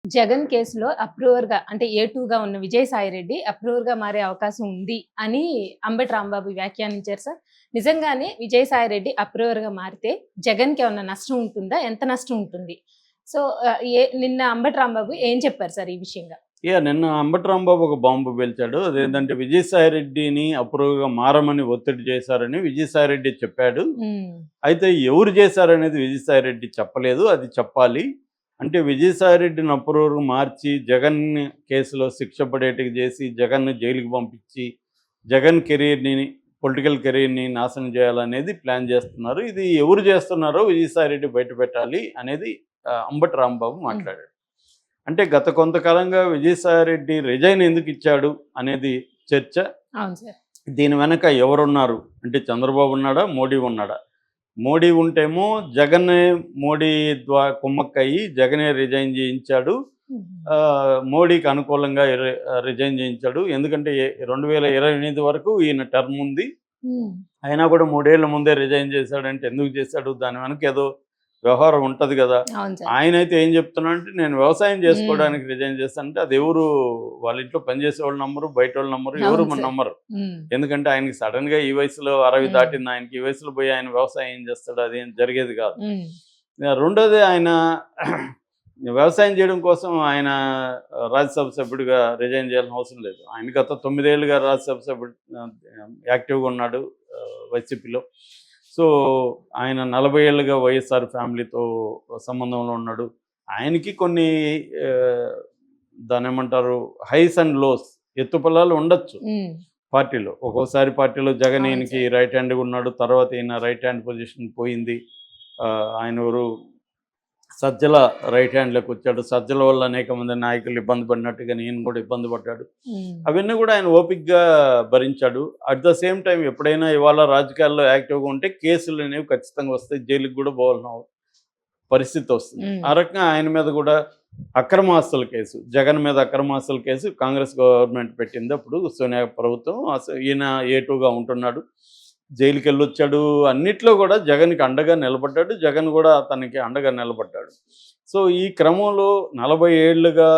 జగన్ కేసులో అప్రూవర్‌గా అంటే ఏ2గా ఉన్న విజయసాయిరెడ్డి అప్రూవర్‌గా మారే అవకాశం ఉంది అని అంబటి రాంబాబు వ్యాఖ్యానించారు సార్. నిజంగానే విజయసాయిరెడ్డి అప్రూవర్‌గా మారితే జగన్‌కేమన్నా నష్టం ఉంటుందా? ఎంత నష్టం ఉంటుంది? సో, నిన్న అంబటి రాంబాబు ఏం చెప్పారు సార్ ఈ విషయంగా? నిన్న అంబటి రాంబాబు ఒక బాంబు పేల్చాడు. అదేంటంటే విజయసాయిరెడ్డిని అప్రూవ్‌గా మారమని ఒత్తిడి చేశారని విజయసాయిరెడ్డి చెప్పాడు. అయితే ఎవరు చేశారనేది విజయసాయిరెడ్డి చెప్పలేదు. అది చెప్పాలి. అంటే విజయసాయిరెడ్డిని అప్రూవ్‌గా మార్చి జగన్ కేసులో శిక్ష పడేట్టుగా చేసి జగన్‌ని జైలుకి పంపించి జగన్ కెరీర్‌ని పొలిటికల్ కెరీర్‌ని నాశనం చేయాలనేది ప్లాన్ చేస్తున్నారు. ఇది ఎవరు చేస్తున్నారో విజయసాయిరెడ్డి బయటపెట్టాలి అనేది అంబటి రాంబాబు మాట్లాడాడు. అంటే గత కొంతకాలంగా విజయసాయిరెడ్డి రిజైన్ ఎందుకు ఇచ్చాడు అనేది చర్చ. అవును సార్. దీని వెనక ఎవరున్నారు అంటే చంద్రబాబు ఉన్నాడా, మోడీ ఉన్నాడా? మోడీ ఉంటేమో జగన్నే మోడీ కుమ్మక్కయ్యి జగనే రిజైన్ చేయించాడు. మోడీకి అనుకూలంగా రిజైన్ చేయించాడు. ఎందుకంటే 2028 వరకు ఈయన టర్మ్ ఉంది. అయినా కూడా 3 ఏళ్ల ముందే రిజైన్ చేశాడంటే ఎందుకు చేశాడు? దాని వెనక ఏదో వ్యవహారం ఉంటుంది కదా. ఆయనైతే ఏం చెప్తున్నాడంటే నేను వ్యవసాయం చేసుకోవడానికి రిజైన్ చేస్తానంటే అది ఎవరు వాళ్ళ ఇంట్లో పనిచేసే వాళ్ళు నమ్మరు, బయట వాళ్ళు నమ్మరు, ఎవరు నమ్మరు. ఎందుకంటే ఆయనకి సడన్ గా ఈ వయసులో 60 దాటింది, ఆయనకి ఈ వయసులో పోయి ఆయన వ్యవసాయం ఏం చేస్తాడు, అది ఏం జరిగేది కాదు. రెండోది ఆయన వ్యవసాయం చేయడం కోసం ఆయన రాజ్యసభ సభ్యుడిగా రిజైన్ చేయాల్సిన అవసరం లేదు. ఆయన గత 9 ఏళ్ళుగా రాజ్యసభ సభ్యుడు యాక్టివ్గా ఉన్నాడు వైసీపీలో. సో ఆయన 40 ఏళ్ళుగా వైఎస్ఆర్ ఫ్యామిలీతో సంబంధంలో ఉన్నాడు. ఆయనకి కొన్ని దాని ఏమంటారు హైస్ అండ్ లోస్, ఎత్తుపల్లాలు ఉండొచ్చు పార్టీలో. ఒక్కోసారి పార్టీలో జగన్ ఈయనకి రైట్ హ్యాండ్గా ఉన్నాడు, తర్వాత ఈయన రైట్ హ్యాండ్ పొజిషన్ పోయింది. ఆయన ఎవరు సజ్జల రైట్ హ్యాండ్లోకి వచ్చాడు. సజ్జల వల్ల అనేక మంది నాయకులు ఇబ్బంది పడినట్టుగా ఈయన కూడా ఇబ్బంది పడ్డాడు. అవన్నీ కూడా ఆయన ఓపిక్గా భరించాడు. అట్ ద సేమ్ టైం ఎప్పుడైనా ఇవాళ రాజకీయాల్లో యాక్టివ్గా ఉంటే కేసులు అనేవి ఖచ్చితంగా వస్తాయి, జైలుకి కూడా పోవాల్సిన పరిస్థితి వస్తుంది. ఆ రకంగా ఆయన మీద కూడా అక్రమాస్తుల కేసు, జగన్ మీద అక్రమాస్తుల కేసు కాంగ్రెస్ గవర్నమెంట్ పెట్టింది. అప్పుడు సోనియా ప్రభుత్వం. ఈయన ఏ2గా ఉంటున్నాడు, జైలుకి వెళ్ళొచ్చాడు. అన్నిట్లో కూడా జగన్కి అండగా నిలబడ్డాడు, జగన్ కూడా అతనికి అండగా నిలబడ్డాడు. సో ఈ క్రమంలో 40 ఏళ్ళుగా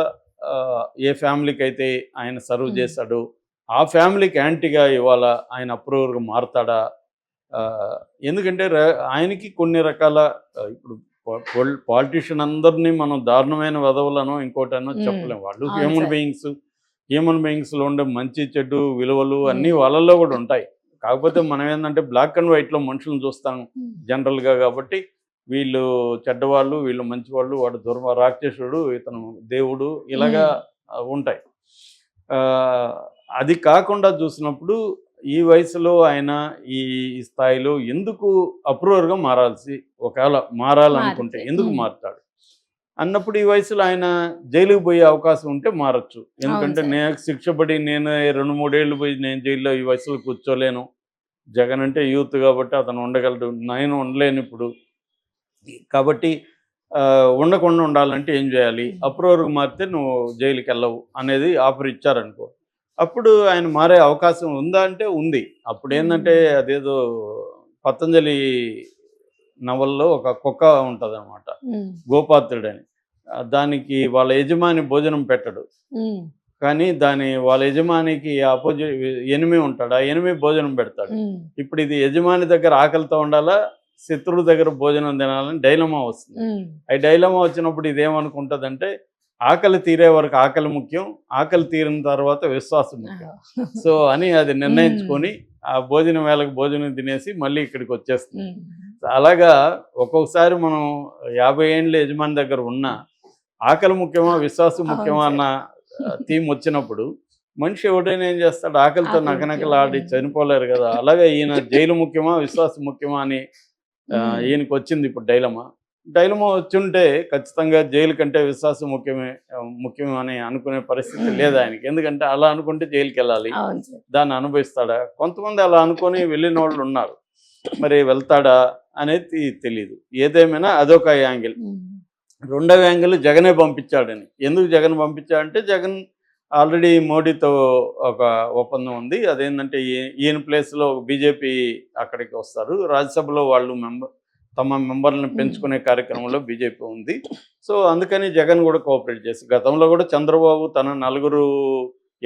ఏ ఫ్యామిలీకి అయితే ఆయన సర్వ్ చేశాడు ఆ ఫ్యామిలీకి యాంటీగా ఇవాళ ఆయన అప్రూవర్గా మారుతాడా? ఎందుకంటే ఆయనకి కొన్ని రకాల ఇప్పుడు పాలిటీషియన్ అందరినీ మనం దారుణమైన వదవులను ఇంకోటనో చెప్పలేము. వాళ్ళు హ్యూమన్ బీయింగ్స్లో ఉండే మంచి చెడు విలువలు అన్నీ వాళ్ళల్లో కూడా ఉంటాయి. కాకపోతే మనం ఏంటంటే బ్లాక్ అండ్ వైట్లో మనుషులను చూస్తాం జనరల్గా. కాబట్టి వీళ్ళు చెడ్డవాళ్ళు, వీళ్ళు మంచివాళ్ళు, వాడు రాక్షసుడు, ఇతను దేవుడు, ఇలాగా ఉంటాయి. అది కాకుండా చూసినప్పుడు ఈ వయసులో ఆయన ఈ స్థాయిలో ఎందుకు అప్రూవర్గా ఒకవేళ మారాలనుకుంటే ఎందుకు మారుతాడు అన్నప్పుడు ఈ వయసులో ఆయన జైలుకి పోయే అవకాశం ఉంటే మారచ్చు. ఎందుకంటే నేను శిక్ష పడి నేను 2-3 ఏళ్ళు పోయి నేను జైల్లో ఈ వయసులో కూర్చోలేను. జగన్ అంటే యూత్ కాబట్టి అతను ఉండగలడు, నేను ఉండలేను ఇప్పుడు. కాబట్టి ఉండకుండా ఉండాలంటే ఏం చేయాలి? అప్రూవర్గా మారితే నువ్వు జైలుకి వెళ్ళవు అనేది ఆఫర్ ఇచ్చారనుకో, అప్పుడు ఆయన మారే అవకాశం ఉందా అంటే ఉంది. అప్పుడు ఏంటంటే అదేదో పతంజలి నవల్లో ఒక కుక్క ఉంటుంది అనమాట, గోపాత్రుడని. దానికి వాళ్ళ యజమాని భోజనం పెట్టడు, కానీ వాళ్ళ యజమానికి ఎనిమి ఉంటాడు, ఆ ఎనిమి భోజనం పెడతాడు. ఇప్పుడు ఇది యజమాని దగ్గర ఆకలితో ఉండాలా, శత్రువు దగ్గర భోజనం తినాలని డైలమా వస్తుంది. ఆ డైలమా వచ్చినప్పుడు ఇదేమనుకుంటుందంటే ఆకలి తీరే వరకు ఆకలి ముఖ్యం, ఆకలి తీరిన తర్వాత విశ్వాసం ముఖ్యం. సో అని అది నిర్ణయించుకొని ఆ భోజనం వేళకు భోజనం తినేసి మళ్ళీ ఇక్కడికి వచ్చేస్తుంది. అలాగా ఒక్కొక్కసారి మనం 50 ఏళ్ళ యజమాని దగ్గర ఉన్న ఆకలి ముఖ్యమా విశ్వాసం ముఖ్యమా అన్న థీమ్ వచ్చినప్పుడు మనిషి ఎవడైనా ఏం చేస్తాడు? ఆకలితో నకనకలాడి చనిపోలేరు కదా. అలాగే ఈయన జైలు ముఖ్యమా విశ్వాసం ముఖ్యమా అని ఈయనకి వచ్చింది ఇప్పుడు డైలమా వచ్చుంటే ఖచ్చితంగా జైలు కంటే విశ్వాసం ముఖ్యమే అని అనుకునే పరిస్థితి లేదు ఆయనకి. ఎందుకంటే అలా అనుకుంటే జైలుకి వెళ్ళాలి, దాన్ని అనుభవిస్తాడా? కొంతమంది అలా అనుకొని వెళ్ళిన వాళ్ళు ఉన్నారు, మరి వెళ్తాడా అనేది తెలియదు. ఏదేమైనా అదొక యాంగిల్. రెండవ యాంగిల్ జగనే పంపించాడని. ఎందుకు జగన్ పంపించాడంటే జగన్ ఆల్రెడీ మోడీతో ఒక ఒప్పందం ఉంది. అదేంటంటే ఈయన ప్లేస్లో బీజేపీ అక్కడికి వస్తారు, రాజ్యసభలో వాళ్ళు తమ మెంబర్లను పెంచుకునే కార్యక్రమంలో బీజేపీ ఉంది. సో అందుకని జగన్ కూడా కోఆపరేట్ చేసి గతంలో కూడా చంద్రబాబు తన 4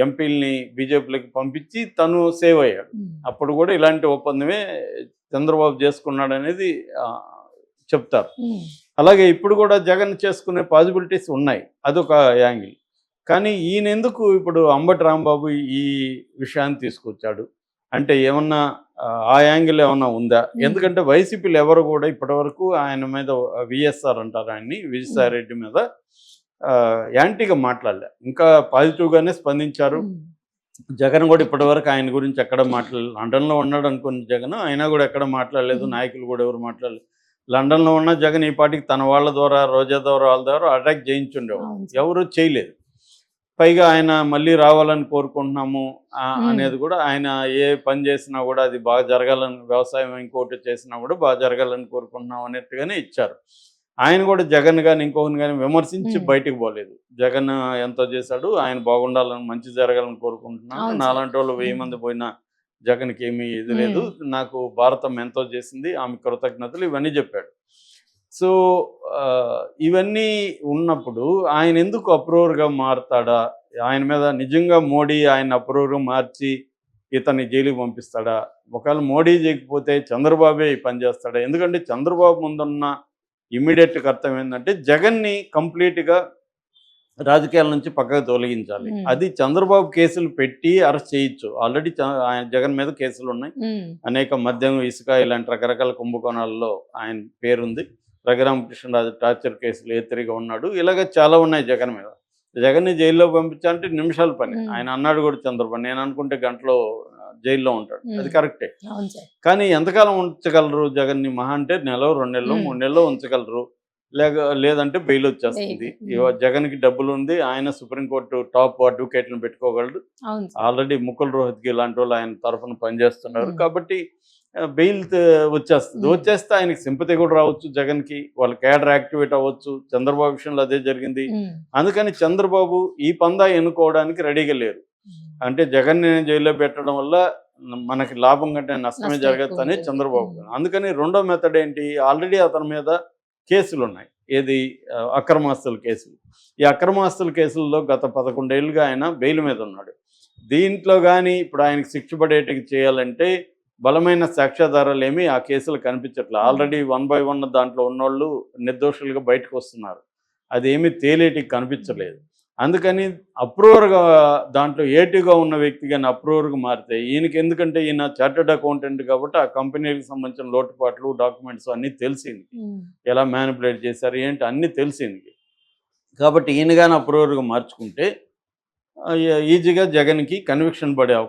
ఎంపీలని బీజేపీలోకి పంపించి తను సేవ్ అయ్యాడు. అప్పుడు కూడా ఇలాంటి ఒప్పందమే చంద్రబాబు చేసుకున్నాడు అనేది చెప్తారు. అలాగే ఇప్పుడు కూడా జగన్ చేసుకునే పాసిబిలిటీస్ ఉన్నాయి, అదొక యాంగిల్. కానీ ఈయన ఎందుకు ఇప్పుడు అంబటి రాంబాబు ఈ విషయాన్ని తీసుకొచ్చాడు అంటే ఏమన్నా ఆ యాంగిల్ ఏమన్నా ఉందా? ఎందుకంటే వైసీపీలు ఎవరు కూడా ఇప్పటివరకు ఆయన మీద విఎస్ఆర్ అంటారు ఆయన్ని, విజయసాయి రెడ్డి మీద యాంటీగా మాట్లాడలే, ఇంకా పాజిటివ్గానే స్పందించారు. జగన్ కూడా ఇప్పటివరకు ఆయన గురించి ఎక్కడ మాట్లాడలేదు. లండన్లో ఉన్నాడు అనుకున్న జగన్, అయినా కూడా ఎక్కడ మాట్లాడలేదు. నాయకులు కూడా ఎవరు మాట్లాడలేదు. లండన్లో ఉన్న జగన్ ఈ పాటికి తన వాళ్ళ ద్వారా, రోజా ద్వారా, వాళ్ళ ద్వారా అటాక్ చేయించుండేవాడు, ఎవరు చేయలేదు. పైగా ఆయన మళ్ళీ రావాలని కోరుకుంటున్నాము అనేది కూడా, ఆయన ఏ పని చేసినా కూడా అది బాగా జరగాలని, వ్యవసాయం ఇంకోటి చేసినా కూడా బాగా జరగాలని కోరుకుంటున్నాం అన్నట్టుగానే ఇచ్చారు. ఆయన కూడా జగన్ కానీ ఇంకొకరిని కానీ విమర్శించి బయటకు పోలేదు. జగన్ ఎంతో చేశాడు, ఆయన బాగుండాలని, మంచి జరగాలని కోరుకుంటున్నాను, నాలాంటి వాళ్ళు 1000 మంది పోయినా జగన్కి ఏమీ ఇది లేదు, నాకు భారతం ఎంతో చేసింది, ఆమె కృతజ్ఞతలు, ఇవన్నీ చెప్పాడు. సో ఇవన్నీ ఉన్నప్పుడు ఆయన ఎందుకు అప్రూవర్గా మారుతాడా? ఆయన మీద నిజంగా మోడీ ఆయన అప్రూవర్గా మార్చి ఇతన్ని జైలుకి పంపిస్తాడా? ఒకవేళ మోడీ చేయకపోతే చంద్రబాబే ఈ పని చేస్తాడా? ఎందుకంటే చంద్రబాబు ముందున్న ఇమ్మీడియట్ కర్తవ్యం ఏంటంటే జగన్ని కంప్లీట్గా రాజకీయాల నుంచి పక్కకు తొలగించాలి. అది చంద్రబాబు కేసులు పెట్టి అరెస్ట్ చేయొచ్చు. ఆల్రెడీ జగన్ మీద కేసులు ఉన్నాయి, అనేక మద్యం, ఇసుక ఇలాంటి రకరకాల కుంభకోణాల్లో ఆయన పేరుంది. రఘురామకృష్ణరాజు టార్చర్ కేసులు ఏతిరిగా ఉన్నాడు. ఇలాగ చాలా ఉన్నాయి జగన్ మీద. జగన్ని జైల్లో పంపించాలంటే నిమిషాల పని. ఆయన అన్నాడు కూడా చంద్రబాబు, నేను అనుకుంటే గంటలో జైల్లో ఉంటాడు, అది కరెక్టే. కానీ ఎంతకాలం ఉంచగలరు జగన్ని? మహా అంటే 1 నెల, 2 నెలలు, 3 నెలలు ఉంచగలరు, లేదంటే బెయిల్ వచ్చేస్తుంది. జగన్కి డబ్బులు ఉంది, ఆయన సుప్రీంకోర్టు టాప్ అడ్వకేట్లను పెట్టుకోగలడు. ఆల్రెడీ ముకుల్ రోహత్గి ఇలాంటి వాళ్ళు ఆయన తరఫున పనిచేస్తున్నారు కాబట్టి బెయిల్ వచ్చేస్తుంది. వచ్చేస్తే ఆయనకి సింపతి కూడా రావచ్చు, జగన్కి వాళ్ళ క్యాడర్ యాక్టివేట్ అవ్వచ్చు. చంద్రబాబు విషయంలో అదే జరిగింది. అందుకని చంద్రబాబు ఈ పందా ఎన్నుకోవడానికి రెడీగా లేరు. అంటే జగన్ని జైల్లో పెట్టడం వల్ల మనకి లాభం కంటే నష్టమే జరగచ్చు అని చంద్రబాబు. అందుకని రెండో మెథడ్ ఏంటి? ఆల్రెడీ అతని మీద కేసులు ఉన్నాయి. ఏది? అక్రమాస్తుల కేసులు. ఈ అక్రమాస్తుల కేసుల్లో గత 11 ఏళ్ళుగా ఆయన బెయిల్ మీద ఉన్నాడు. దీంట్లో కానీ ఇప్పుడు ఆయనకి శిక్ష పడేటికి చేయాలంటే బలమైన సాక్ష్యాధారాలు ఏమీ ఆ కేసులు కనిపించట్లేదు. ఆల్రెడీ 1 by 1 దాంట్లో ఉన్నోళ్ళు నిర్దోషులుగా బయటకు వస్తున్నారు. అదేమీ తేలేటికి కనిపించలేదు. అందుకని అప్రూవర్గా దాంట్లో ఏటుగా ఉన్న వ్యక్తి కానీ అప్రూవర్గా మారితే ఈయనకి, ఎందుకంటే ఈయన చార్టర్డ్ అకౌంటెంట్ కాబట్టి ఆ కంపెనీకి సంబంధించిన లోటుపాట్లు, డాక్యుమెంట్స్ అన్నీ తెలిసింది, ఎలా మ్యానిపులేట్ చేశారు ఏంటి అన్నీ తెలిసింది. కాబట్టి ఈయన కానీ అప్రూవర్గా మార్చుకుంటే ఈజీగా జగన్కి కన్విక్షన్ పడే